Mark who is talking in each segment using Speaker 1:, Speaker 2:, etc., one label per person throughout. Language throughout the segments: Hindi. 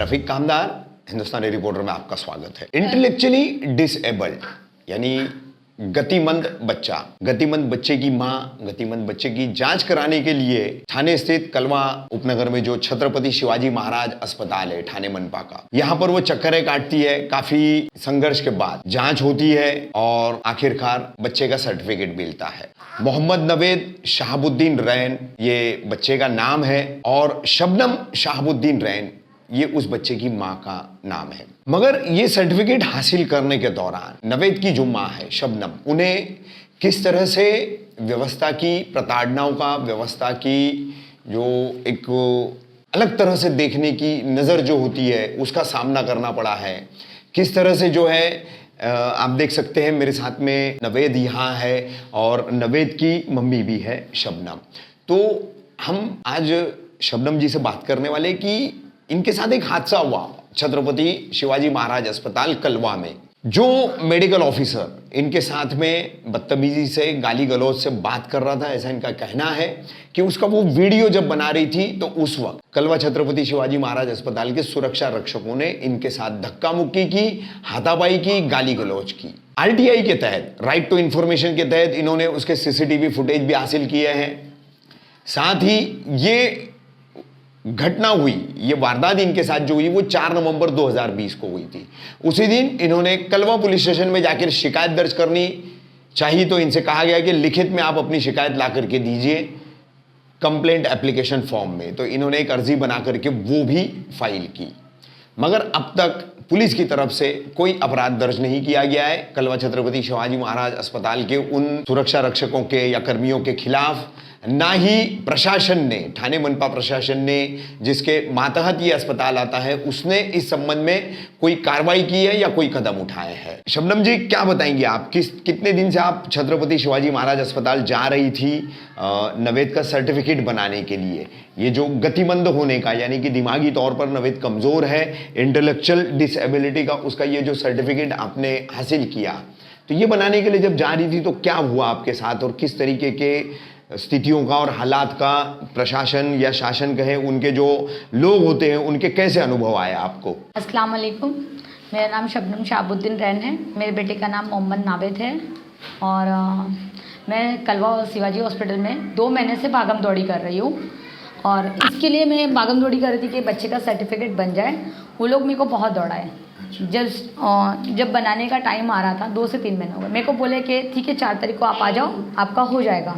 Speaker 1: रफीक कामदार, हिंदुस्तानी रिपोर्टर में आपका स्वागत है। इंटेलेक्चुअली डिसेबल्ड यानी गतिमंद बच्चा, गतिमंद बच्चे की मां, गतिमंद बच्चे की जांच कराने के लिए ठाणे स्थित कलवा उपनगर में जो छत्रपति शिवाजी महाराज अस्पताल है ठाणे मनपा का, यहाँ पर वो चक्करें काटती है। काफी संघर्ष के बाद जांच होती है और आखिरकार बच्चे का सर्टिफिकेट मिलता है। मोहम्मद नवेद शहाबुद्दीन रैन ये बच्चे का नाम है और शबनम शहाबुद्दीन रैन ये उस बच्चे की मां का नाम है। मगर ये सर्टिफिकेट हासिल करने के दौरान नवेद की जो मां है शबनम, उन्हें किस तरह से व्यवस्था की प्रताड़नाओं का, व्यवस्था की जो एक अलग तरह से देखने की नज़र जो होती है उसका सामना करना पड़ा है। किस तरह से जो है आप देख सकते हैं मेरे साथ में नवेद यहाँ है और नवेद की मम्मी भी है शबनम। तो हम आज शबनम जी से बात करने वाले कि इनके साथ एक हादसा हुआ छत्रपति शिवाजी महाराज अस्पताल कलवा में। जो मेडिकल ऑफिसर इनके साथ में बदतमीजी से, गाली गलौज से बात कर रहा था, ऐसा इनका कहना है कि उसका वो वीडियो जब बना रही थी तो उस वक्त कलवा छत्रपति शिवाजी महाराज अस्पताल के सुरक्षा रक्षकों ने इनके साथ धक्का मुक्की की, हाथापाई की, गाली गलौज की। आरटीआई के तहत, राइट टू इंफॉर्मेशन के तहत इन्होंने उसके सीसीटीवी फुटेज भी हासिल किए हैं। साथ ही ये घटना हुई, ये वारदात इनके साथ जो हुई वो 4 नवंबर 2020 को हुई थी। उसी दिन इन्होंने कलवा पुलिस स्टेशन में जाकर शिकायत दर्ज करनी चाहिए, तो इनसे कहा गया कि लिखित में आप अपनी शिकायत ला करके दीजिए कंप्लेंट एप्लीकेशन फॉर्म में। तो इन्होंने एक अर्जी बना करके वो भी फाइल की, मगर अब तक पुलिस की तरफ से कोई अपराध दर्ज नहीं किया गया है कलवा छत्रपति शिवाजी महाराज अस्पताल के उन सुरक्षा रक्षकों के या कर्मियों के खिलाफ। ना ही प्रशासन ने, ठाणे मनपा प्रशासन ने जिसके मातहत ये अस्पताल आता है, उसने इस संबंध में कोई कार्रवाई की है या कोई कदम उठाए हैं। शबनम जी क्या बताएंगे आप, कितने दिन से आप छत्रपति शिवाजी महाराज अस्पताल जा रही थी नवेद का सर्टिफिकेट बनाने के लिए? ये जो गतिमंद होने का यानी कि दिमागी तौर पर नवेद कमजोर है, इंटेलेक्चुअल डिसेबिलिटी का उसका ये जो सर्टिफिकेट आपने हासिल किया, तो ये बनाने के लिए जब जा रही थी तो क्या हुआ आपके साथ और किस तरीके के स्थितियों का और हालात का प्रशासन या शासन कहे, उनके जो लोग होते हैं उनके कैसे अनुभव आया आपको?
Speaker 2: अस्सलाम वालेकुम, मेरा नाम शबनम शहाबुद्दीन रैन है। मेरे बेटे का नाम मोहम्मद नावेद है और मैं कलवा शिवाजी हॉस्पिटल में 2 महीने से भागम दौड़ी कर रही हूँ। और इसके लिए मैं भागम दौड़ी कर रही थी कि बच्चे का सर्टिफिकेट बन जाए। वो लोग मेरे को बहुत दौड़ाए। जब बनाने का टाइम आ रहा था, 2 से 3 महीने हो गए, मेरे को बोले कि ठीक है 4 तारीख को आप आ जाओ, आपका हो जाएगा।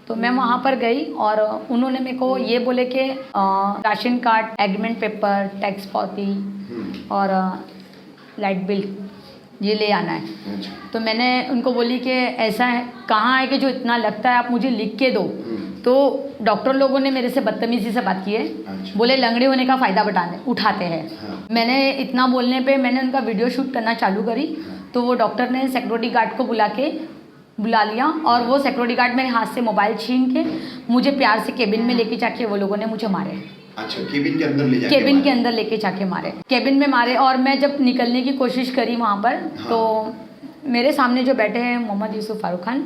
Speaker 2: तो मैं वहाँ पर गई और उन्होंने मेरे को ये बोले कि ration card, agreement paper, tax पावती और लाइट बिल ये ले आना है। तो मैंने उनको बोली कि ऐसा है, कहाँ है कि जो इतना लगता है आप मुझे लिख के दो। तो डॉक्टर लोगों ने मेरे से बदतमीजी से बात की है। बोले लंगड़े होने का फ़ायदा उठाते हैं। मैंने इतना बोलने पे मैंने उनका वीडियो शूट करना चालू करी। तो वो डॉक्टर ने सिक्योरिटी गार्ड को बुला लिया और वो सिक्योरिटी गार्ड मेरे हाथ से मोबाइल छीन के मुझे प्यार से केबिन में लेके जाके वो लोगों ने मुझे मारे।
Speaker 1: अच्छा, केबिन के अंदर ले जाके?
Speaker 2: केबिन के अंदर लेके जाके मारे, केबिन में मारे। और मैं जब निकलने की कोशिश करी वहाँ पर, तो मेरे सामने जो बैठे हैं मोहम्मद यूसुफ फारूक खान,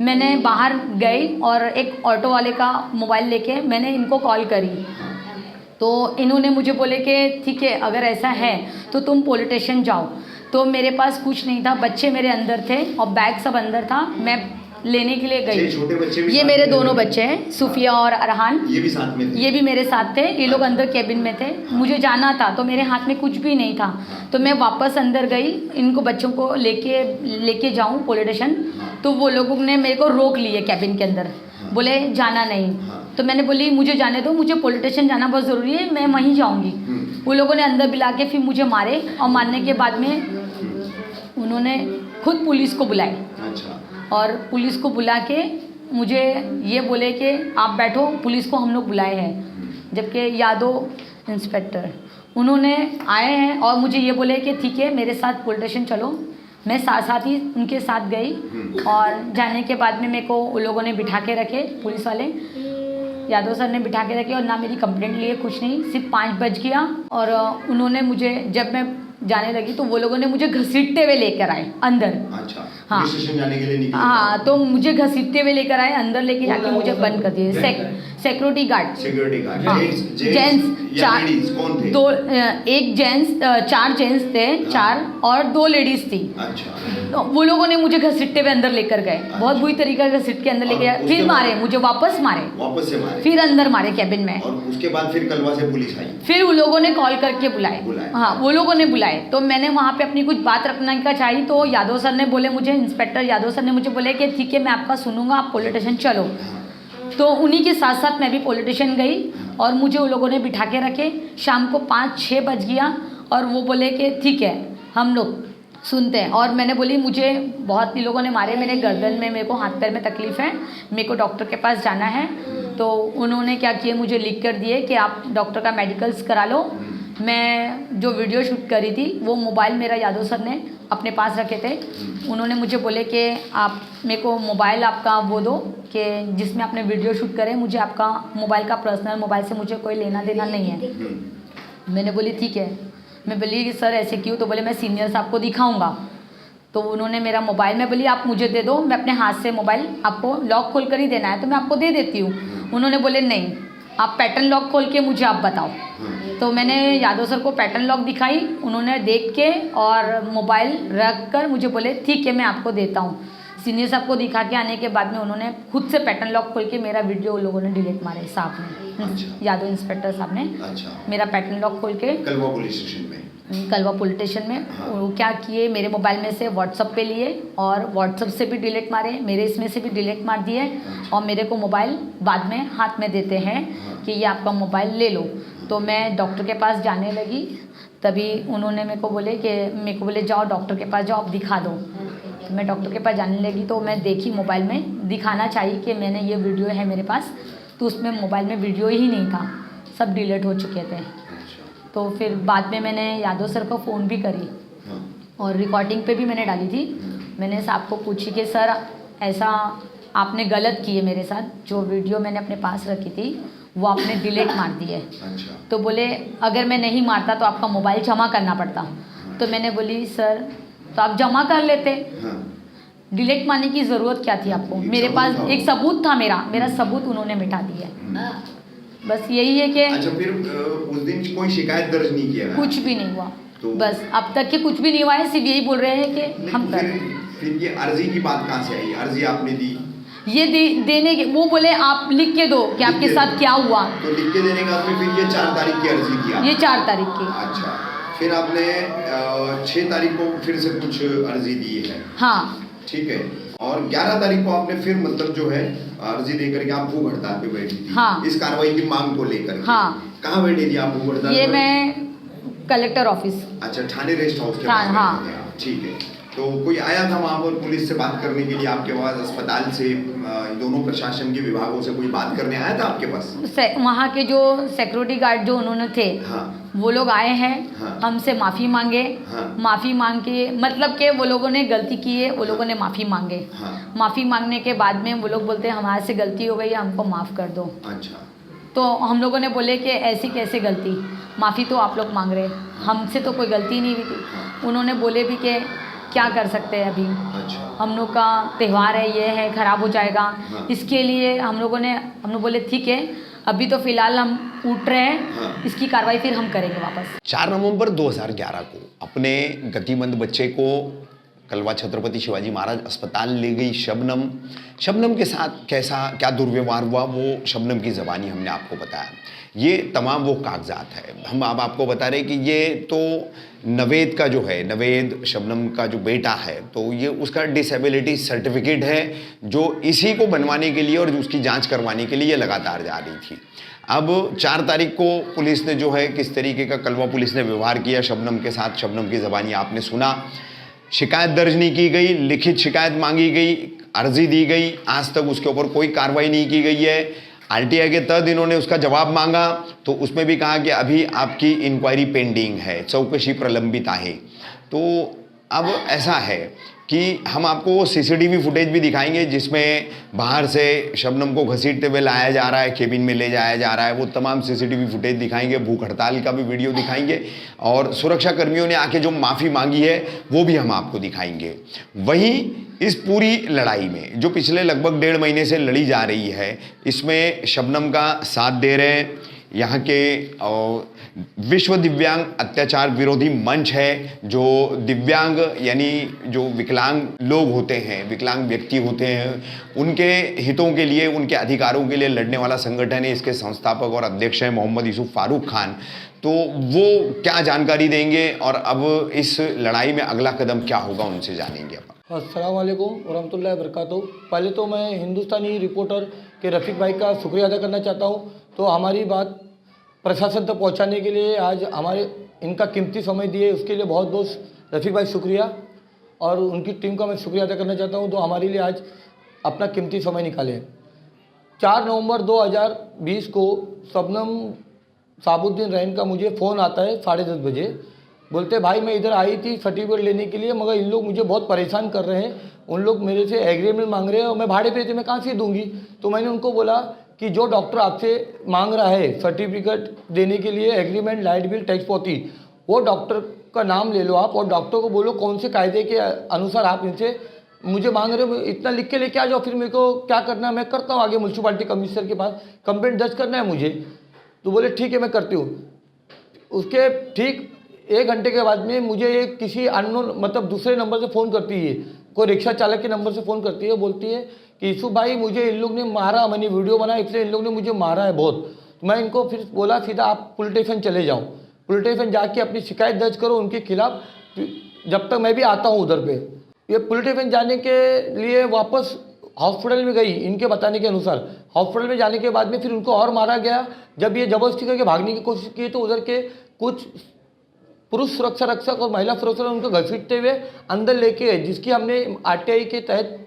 Speaker 2: मैंने बाहर गई और एक ऑटो वाले का मोबाइल लेके मैंने इनको कॉल करी। तो इन्होंने मुझे बोले कि ठीक है अगर ऐसा है तो तुम पुलिस स्टेशन जाओ। तो मेरे पास कुछ नहीं था, बच्चे मेरे अंदर थे और बैग सब अंदर था। मैं लेने के लिए गई।
Speaker 1: छोटे बच्चे भी?
Speaker 2: ये मेरे दोनों बच्चे हैं, सुफिया और अरहान।
Speaker 1: ये भी साथ में थे? ये
Speaker 2: भी मेरे साथ थे। ये लोग अंदर केबिन में थे। मुझे जाना था तो मेरे हाथ में कुछ भी नहीं था। तो मैं वापस अंदर गई, इनको बच्चों को लेके जाऊँ पुलिस स्टेशन। तो वो लोगों ने मेरे को रोक लिए केबिन के अंदर, बोले जाना नहीं। तो मैंने बोली मुझे जाने दो, मुझे पुलिस स्टेशन जाना बहुत ज़रूरी है, मैं वहीं जाऊँगी। वो लोगों ने अंदर बुला के फिर मुझे मारे और मारने के बाद में उन्होंने खुद पुलिस को बुलाए।
Speaker 1: अच्छा।
Speaker 2: और पुलिस को बुला के मुझे ये बोले कि आप बैठो, पुलिस को हम लोग बुलाए हैं, जबकि यादव इंस्पेक्टर उन्होंने आए हैं और मुझे ये बोले कि ठीक है मेरे साथ पुलिस स्टेशन चलो। मैं साथ ही उनके साथ गई और जाने के बाद में मेरे को उन लोगों ने बिठा के रखे, पुलिस वाले यादव सर ने बिठा के रखे और ना मेरी कंप्लेंट लिए, कुछ नहीं। सिर्फ 5 बज गया और उन्होंने मुझे, जब मैं जाने लगी तो वो लोगों ने मुझे घसीटते हुए लेकर आए अंदर।
Speaker 1: अच्छा।
Speaker 2: हाँ
Speaker 1: पुलिस स्टेशन जाने के लिए निकले?
Speaker 2: हाँ, तो मुझे घसीटते हुए लेकर आए, अंदर लेके जाके मुझे बंद कर दिए। सिक्योरिटी गार्ड,
Speaker 1: सिक्योरिटी गार्ड,
Speaker 2: हाँ,
Speaker 1: जेंट्स या लेडीज कौन थे?
Speaker 2: दो, एक जेंट्स, 4 जेंट्स थे, 4 और 2 लेडीज थी।
Speaker 1: अच्छा,
Speaker 2: तो वो लोगों ने मुझे घसीटते हुए अंदर लेकर गए, बहुत बुरी तरीके से घसीट के अंदर लेके गए, फिर मारे मुझे, वापस से मारे, फिर अंदर मारे कैबिन में।
Speaker 1: और उसके बाद फिर कलवा से पुलिस आई?
Speaker 2: फिर वो लोगों ने कॉल करके बुलाए। हाँ, वो लोगों ने बुलाए, तो मैंने वहाँ पे अपनी कुछ बात रखने का चाहिए, तो यादव सर ने बोले मुझे, इंस्पेक्टर यादव सर ने मुझे बोले कि ठीक है मैं आपका सुनूंगा, आप पुलिस स्टेशन चलो। तो उन्हीं के साथ साथ मैं भी पुलिस स्टेशन गई और मुझे वो लोगों ने बिठा के रखे। शाम को 5-6 बज गया और वो बोले कि ठीक है हम लोग सुनते हैं, और मैंने बोली मुझे बहुत ही लोगों ने मारे, मेरे गर्दन में, मेरे को हाथ पैर में तकलीफ़ है, मेरे को डॉक्टर के पास जाना है। तो उन्होंने क्या किए, मुझे लिख कर दिए कि आप डॉक्टर का मेडिकल्स करा लो। मैं जो वीडियो शूट करी थी वो मोबाइल मेरा यादव सर ने अपने पास रखे थे। उन्होंने मुझे बोले कि आप मेरे को मोबाइल आपका वो दो कि जिसमें आपने वीडियो शूट करे, मुझे आपका मोबाइल का पर्सनल मोबाइल से मुझे कोई लेना देना नहीं है। मैंने बोली ठीक है। मैं बोली कि सर ऐसे क्यों? तो बोले मैं सीनियर साहब को दिखाऊंगा। तो उन्होंने मेरा मोबाइल, मैं बोली आप मुझे दे दो, मैं अपने हाथ से मोबाइल, आपको लॉक खोल कर ही देना है तो मैं आपको दे देती हूँ। उन्होंने बोले नहीं, आप पैटर्न लॉक खोल के मुझे आप बताओ। तो मैंने यादव सर को पैटर्न लॉक दिखाई, उन्होंने देख के और मोबाइल रख कर मुझे बोले ठीक है मैं आपको देता हूँ। सीनियर साहब को दिखा के आने के बाद में उन्होंने खुद से पैटर्न लॉक खोल के मेरा वीडियो उन लोगों ने डिलीट मारे, साहब ने।
Speaker 1: अच्छा।
Speaker 2: यादव इंस्पेक्टर साहब ने मेरा पैटर्न लॉक खोल के
Speaker 1: कलवा पुलिस स्टेशन में,
Speaker 2: कलवा पुलिस स्टेशन में वो क्या किए, मेरे मोबाइल में से व्हाट्सअप पे लिए और व्हाट्सअप से भी डिलीट मारे, मेरे इसमें से भी डिलीट मार दिए। और मेरे को मोबाइल बाद में हाथ में देते हैं कि ये आपका मोबाइल ले लो। तो मैं डॉक्टर के पास जाने लगी, तभी उन्होंने मेरे को बोले जाओ डॉक्टर के पास जाओ, आप दिखा दो। तो मैं डॉक्टर के पास जाने लगी तो मैं देखी मोबाइल में दिखाना चाहिए कि मैंने ये वीडियो है मेरे पास, तो उसमें मोबाइल में वीडियो ही नहीं था, सब डिलीट हो चुके थे। तो फिर बाद में मैंने यादव सर को फ़ोन भी करी और रिकॉर्डिंग पे भी मैंने डाली थी। मैंने साहब को पूछी कि सर ऐसा आपने गलत किए मेरे साथ, जो वीडियो मैंने अपने पास रखी थी वो आपने डिलीट मार दी है। तो बोले अगर मैं नहीं मारता तो आपका मोबाइल जमा करना पड़ता। तो मैंने बोली सर तो आप जमा कर लेते, डिलीट मारने की ज़रूरत क्या थी आपको? मेरे पास एक सबूत था, मेरा सबूत उन्होंने मिटा दिया। बस यही है कि
Speaker 1: अच्छा, फिर उस दिन कोई शिकायत दर्ज नहीं किया?
Speaker 2: कुछ भी नहीं हुआ,
Speaker 1: तो
Speaker 2: बस अब तक के कुछ भी नहीं हुआ है, सिर्फ यही बोल रहे हैं कि हम कर।
Speaker 1: फिर ये अर्जी की बात कहाँ से आई? अर्जी आपने दी?
Speaker 2: ये देने के वो बोले आप लिख के दो कि आपके साथ क्या हुआ।
Speaker 1: तो लिख के देने का फिर ये 4 तारीख की अर्जी किया?
Speaker 2: ये 4 तारीख की।
Speaker 1: अच्छा, फिर आपने 6 तारीख को फिर से कुछ अर्जी दी है?
Speaker 2: हाँ
Speaker 1: ठीक है। और 11 तारीख को आपने फिर मतलब जो है अर्जी देकर के आप भूख हड़ताल पे बैठी थी।
Speaker 2: हाँ।
Speaker 1: इस कार्रवाई की मांग को लेकर।
Speaker 2: हाँ।
Speaker 1: कहाँ बैठी थी आप भूख हड़ताल? ये
Speaker 2: मैं कलेक्टर ऑफिस।
Speaker 1: अच्छा, थाने रेस्ट हाउस के
Speaker 2: पास। हाँ।
Speaker 1: ठीक है। तो कोई आया था वहाँ पर पुलिस से बात करने के लिए आपके पास? अस्पताल से दोनों प्रशासन के विभागों से कोई बात करने आया था आपके पास?
Speaker 2: वहाँ के जो सिक्योरिटी गार्ड जो उन्होंने थे,
Speaker 1: हाँ।
Speaker 2: वो लोग आए हैं।
Speaker 1: हाँ।
Speaker 2: हमसे माफ़ी मांगे।
Speaker 1: हाँ।
Speaker 2: माफ़ी मांग के मतलब कि वो लोगों ने गलती की है, वो लोगों ने माफ़ी मांगे।
Speaker 1: हाँ।
Speaker 2: माफ़ी मांगने के बाद में वो लोग बोलते हैं हमारे से गलती हो गई है, हमको माफ़ कर दो।
Speaker 1: अच्छा।
Speaker 2: तो हम लोगों ने बोले कि ऐसी कैसे गलती, माफ़ी तो आप लोग मांग रहे, हमसे तो कोई गलती नहीं हुई थी। उन्होंने बोले भी कि क्या कर सकते हैं अभी।
Speaker 1: अच्छा।
Speaker 2: हम लोग का त्यौहार है, ये है, ख़राब हो जाएगा।
Speaker 1: हाँ।
Speaker 2: इसके लिए हम लोग बोले ठीक है अभी तो फ़िलहाल हम उठ रहे हैं।
Speaker 1: हाँ।
Speaker 2: इसकी कार्रवाई फिर हम करेंगे वापस।
Speaker 1: 4 नवंबर 2011 को अपने गतिमंद बच्चे को कलवा छत्रपति शिवाजी महाराज अस्पताल ले गई शबनम के साथ क्या दुर्व्यवहार हुआ वो शबनम की ज़बानी हमने आपको बताया। ये तमाम वो कागजात है। हम अब आपको बता रहे कि ये तो नवेद का जो है, नवेद शबनम का जो बेटा है, तो ये उसका डिसेबिलिटी सर्टिफिकेट है जो इसी को बनवाने के लिए और उसकी जांच करवाने के लिए लगातार जा रही थी। अब 4 तारीख को पुलिस ने जो है किस तरीके का कलवा पुलिस ने व्यवहार किया शबनम के साथ, शबनम की ज़बानी आपने सुना। शिकायत दर्ज नहीं की गई, लिखित शिकायत मांगी गई, अर्जी दी गई, आज तक उसके ऊपर कोई कार्रवाई नहीं की गई है। आरटीआई के तहत इन्होंने उसका जवाब मांगा तो उसमें भी कहा कि अभी आपकी इंक्वायरी पेंडिंग है, चौकशी प्रलंबित है। तो अब ऐसा है कि हम आपको वो सीसीटीवी फुटेज भी दिखाएंगे जिसमें बाहर से शबनम को घसीटते हुए लाया जा रहा है, केबिन में ले जाया जा रहा है, वो तमाम सीसीटीवी फुटेज दिखाएंगे, भूख हड़ताल का भी वीडियो दिखाएंगे और सुरक्षा कर्मियों ने आके जो माफ़ी मांगी है वो भी हम आपको दिखाएंगे। वहीं इस पूरी लड़ाई में जो पिछले लगभग 1.5 महीने से लड़ी जा रही है, इसमें शबनम का साथ दे रहे हैं यहाँ के विश्व दिव्यांग अत्याचार विरोधी मंच है, जो दिव्यांग यानी जो विकलांग लोग होते हैं, विकलांग व्यक्ति होते हैं, उनके हितों के लिए, उनके अधिकारों के लिए लड़ने वाला संगठन है। इसके संस्थापक और अध्यक्ष हैं मोहम्मद यूसुफ फारूक खान। तो वो क्या जानकारी देंगे और अब इस लड़ाई में अगला कदम क्या होगा, उनसे जानेंगे अपन।
Speaker 3: अस्सलाम वालेकुम वरहमतुल्लाहि वबरकातुहू। पहले तो मैं हिंदुस्तानी रिपोर्टर के रफ़ीक भाई का शुक्रिया अदा करना चाहता हूँ। तो हमारी बात प्रशासन तक पहुँचाने के लिए आज हमारे इनका कीमती समय दिए, उसके लिए बहुत बहुत रफ़ीक भाई शुक्रिया, और उनकी टीम का मैं शुक्रिया अदा करना चाहता हूँ। तो हमारे लिए आज अपना कीमती समय निकाले। 4 नवंबर 2020 को शबनम शाबुद्दीन रैन का मुझे फ़ोन आता है 10:30 बजे। बोलते भाई मैं इधर आई थी सर्टिफिकेट लेने के लिए, मगर इन लोग मुझे बहुत परेशान कर रहे हैं, उन लोग मेरे से एग्रीमेंट मांग रहे हैं और मैं भाड़े पे थी, मैं कहाँ से दूंगी। तो मैंने उनको बोला कि जो डॉक्टर आपसे मांग रहा है सर्टिफिकेट देने के लिए, एग्रीमेंट, लाइट बिल, टैक्स पावती, वो डॉक्टर का नाम ले लो आप और डॉक्टर को बोलो कौन से कायदे के अनुसार आप इनसे मुझे मांग रहे हो, इतना लिख के लेके आ जाओ, फिर मेरे को क्या करना है मैं करता हूँ, आगे म्यूनसिपालिटी कमिश्नर के पास कंप्लेंट दर्ज करना है मुझे। तो बोले ठीक है मैं करती हूँ। उसके ठीक 1 घंटे के बाद में मुझे एक किसी अननोन मतलब दूसरे नंबर से फ़ोन करती है, कोई रिक्शा चालक के नंबर से फ़ोन करती है, बोलती है कि यूसुफ भाई मुझे इन लोग ने मारा, मैंने वीडियो बनाया इसलिए इन लोग ने मुझे मारा है बहुत। तो मैं इनको फिर बोला सीधा आप पुलिस स्टेशन चले जाओ, पुलिस स्टेशन जाके अपनी शिकायत दर्ज करो उनके खिलाफ, जब तक मैं भी आता हूँ उधर पे। ये पुलिस स्टेशन जाने के लिए वापस हॉस्पिटल में गई, इनके बताने के अनुसार हॉस्पिटल में जाने के बाद में फिर उनको और मारा गया। जब ये ज़बरदस्ती करके भागने की कोशिश की तो उधर के कुछ पुरुष सुरक्षा रक्षक और महिला सुरक्षा उनको घसीटते हुए अंदर लेके गए, जिसकी हमने आरटीआई के तहत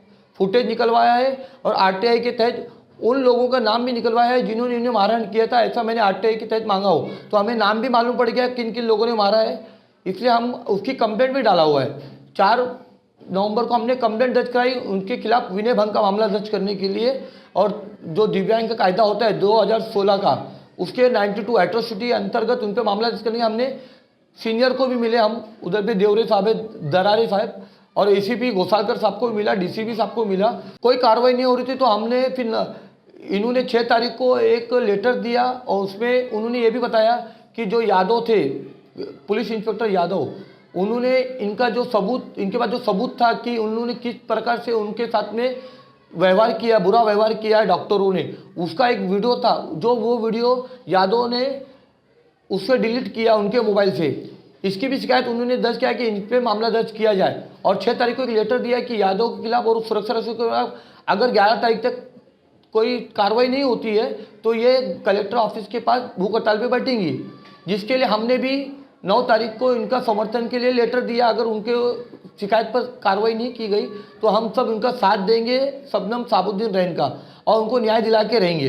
Speaker 3: फुटेज निकलवाया है और आरटीआई के तहत उन लोगों का नाम भी निकलवाया है जिन्होंने इन्हें मारहानि किया था। ऐसा मैंने आरटीआई के तहत मांगा हो तो हमें नाम भी मालूम पड़ गया किन किन लोगों ने मारा है, इसलिए हम उसकी कंप्लेंट भी डाला हुआ है। 4 नवंबर को हमने कंप्लेंट दर्ज कराई उनके खिलाफ विनय भंग का मामला दर्ज करने के लिए, और जो दिव्यांग का कायदा होता है 2016 का, उसके 92 एट्रोसिटी अंतर्गत उन पर मामला दर्ज करने के हमने सीनियर को भी मिले, हम उधर पे देवरे साहब है, दरारे साहब, और एसीपी घोसालकर साहब को भी मिला, डीसीपी साहब को मिला, कोई कार्रवाई नहीं हो रही थी। तो हमने फिर इन्होंने 6 तारीख को एक लेटर दिया और उसमें उन्होंने ये भी बताया कि जो यादव थे, पुलिस इंस्पेक्टर यादव, उन्होंने इनका जो सबूत, इनके पास जो सबूत था कि उन्होंने किस प्रकार से उनके साथ में व्यवहार किया, बुरा व्यवहार किया है डॉक्टरों ने, उसका एक वीडियो था, जो वो वीडियो यादव ने उससे डिलीट किया उनके मोबाइल से। इसकी भी शिकायत उन्होंने दर्ज किया कि इन पर मामला दर्ज किया जाए, और 6 तारीख को एक लेटर दिया कि यादव के खिलाफ और सुरक्षा रक्षकों के खिलाफ अगर 11 तारीख तक कोई कार्रवाई नहीं होती है तो ये कलेक्टर ऑफिस के पास भूख हड़ताल पे बैठेंगी, जिसके लिए हमने भी 9 तारीख को इनका समर्थन के लिए लेटर दिया। अगर उनके शिकायत पर कार्रवाई नहीं की गई तो हम सब उनका साथ देंगे, शबनम शाबुद्दीन रैन का, और उनको न्याय दिला के रहेंगे।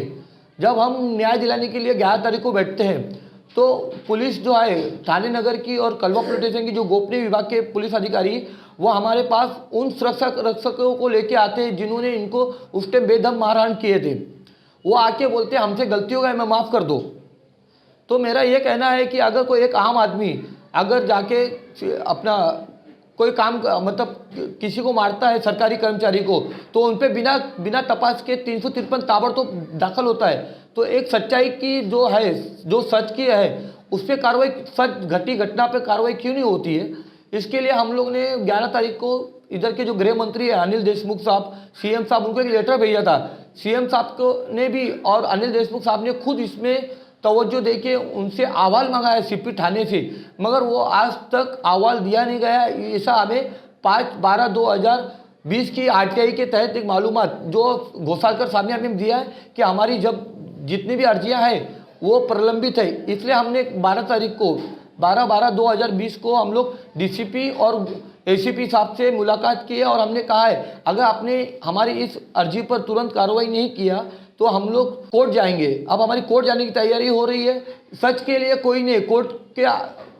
Speaker 3: जब हम न्याय दिलाने के लिए 11 तारीख को बैठते हैं तो पुलिस जो है थाने नगर की और कलवा पुलिस स्टेशन की जो गोपनीय विभाग के पुलिस अधिकारी, वो हमारे पास उन सुरक्षा रक्षकों को लेके आते हैं जिन्होंने इनको उस टाइम बेदम मारहानि किए थे। वो आके बोलते हैं हमसे गलती हो गई, मैं माफ़ कर दो। तो मेरा ये कहना है कि अगर कोई एक आम आदमी अगर जाके अपना कोई काम मतलब किसी को मारता है, सरकारी कर्मचारी को, तो उन पर बिना तपास के 353 ताबड़तोड़ दाखिल होता है। तो एक सच्चाई की जो है, जो सच की है, उस पर कार्रवाई, सच घटी घटना पे कार्रवाई क्यों नहीं होती है? इसके लिए हम लोग ने 11 तारीख को इधर के जो गृह मंत्री है अनिल देशमुख साहब, सीएम साहब, उनको एक लेटर भेजा था। सीएम साहब को ने भी और अनिल देशमुख साहब ने खुद इसमें तवज्जो देके उनसे अहवाल मंगाया सीपी थाने से, मगर वो आज तक अहवाल दिया नहीं गया। ऐसा हमें 5/12/2020 की आरटीआई के तहत एक मालूमात जो घोसालकर साहब ने हमें दिया है कि हमारी जब जितनी भी अर्जियां हैं वो प्रलंबित है। इसलिए हमने 12 तारीख को 12/12/2020 को हम लोग डीसीपी और एसीपी साहब से मुलाकात की है और हमने कहा है अगर आपने हमारी इस अर्जी पर तुरंत कार्रवाई नहीं किया तो हम लोग कोर्ट जाएंगे। अब हमारी कोर्ट जाने की तैयारी हो रही है। सच के लिए कोई नहीं, कोर्ट के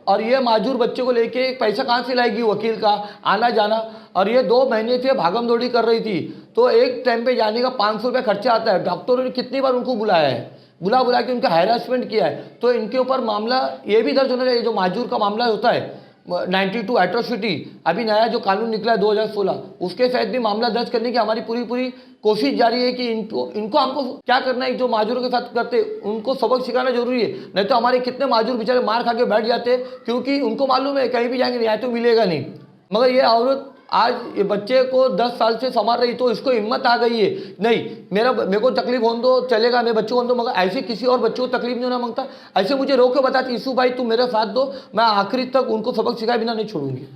Speaker 3: और ये माजूर बच्चे को लेके पैसा कहाँ से लाएगी वकील का आना जाना। और ये 2 महीने से भागम दौड़ी कर रही थी, तो एक टाइम पे जाने का 500 रुपये खर्चा आता है। डॉक्टरों ने कितनी बार उनको बुलाया है, बुला के उनका हैरासमेंट किया है। तो इनके ऊपर मामला ये भी दर्ज होना चाहिए, जो माजूर का मामला होता है 92 एट्रोसिटी, अभी नया जो कानून निकला है 2016, उसके तहत भी मामला दर्ज करने की हमारी पूरी कोशिश जारी है कि इनको हमको क्या करना है, जो माजूरों के साथ करते उनको सबक सिखाना जरूरी है। नहीं तो हमारे कितने माजूर बेचारे मार खा के बैठ जाते हैं, क्योंकि उनको मालूम है कहीं भी जाएंगे न्याय तो मिलेगा नहीं। मगर ये औरत आज ये बच्चे को 10 साल से संभाल रही, तो इसको हिम्मत आ गई है, नहीं मेरे को तकलीफ होने दो, चलेगा, मेरे बच्चों को दो, मगर ऐसे किसी और बच्चों को तकलीफ नहीं होना मांगता। ऐसे मुझे रोक के बताती, ईसू भाई तुम मेरा साथ दो, मैं आखिरी तक उनको सबक सिखाए बिना नहीं छोड़ूंगी।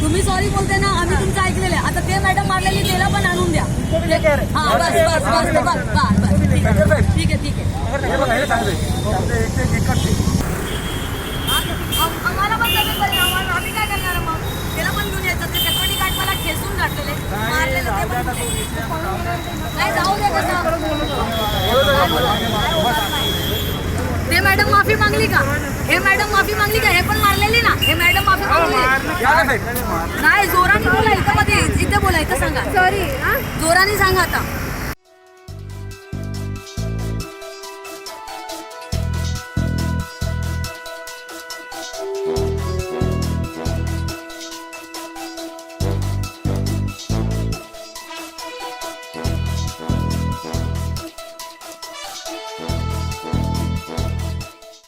Speaker 4: तुम्ही सॉरी बोलते ना, आम्ही तुमचं ऐकलेलं आहे. आता ते मॅडम मारलेली त्याला पण आणून द्या. हा बस बस बस बस बस ठीक आहे ठीक आहे. आम्हाला पण आम्ही काय करणार मग, त्याला पण घेऊन यायचं. ते सिक्युरिटी गार्ड मला खेचून घातलेले मारलेले ते पण नाही जाऊ दे कसं. ते मॅडम माफी मागली का, हे मॅडम माफी मागली का, हे पण मारलेली ना, हे मॅडम माफी मागली नाही. जोराने बोला, इथं मध्ये इथे बोला, इथं सांगा. सॉरी जोराने सांगा आता.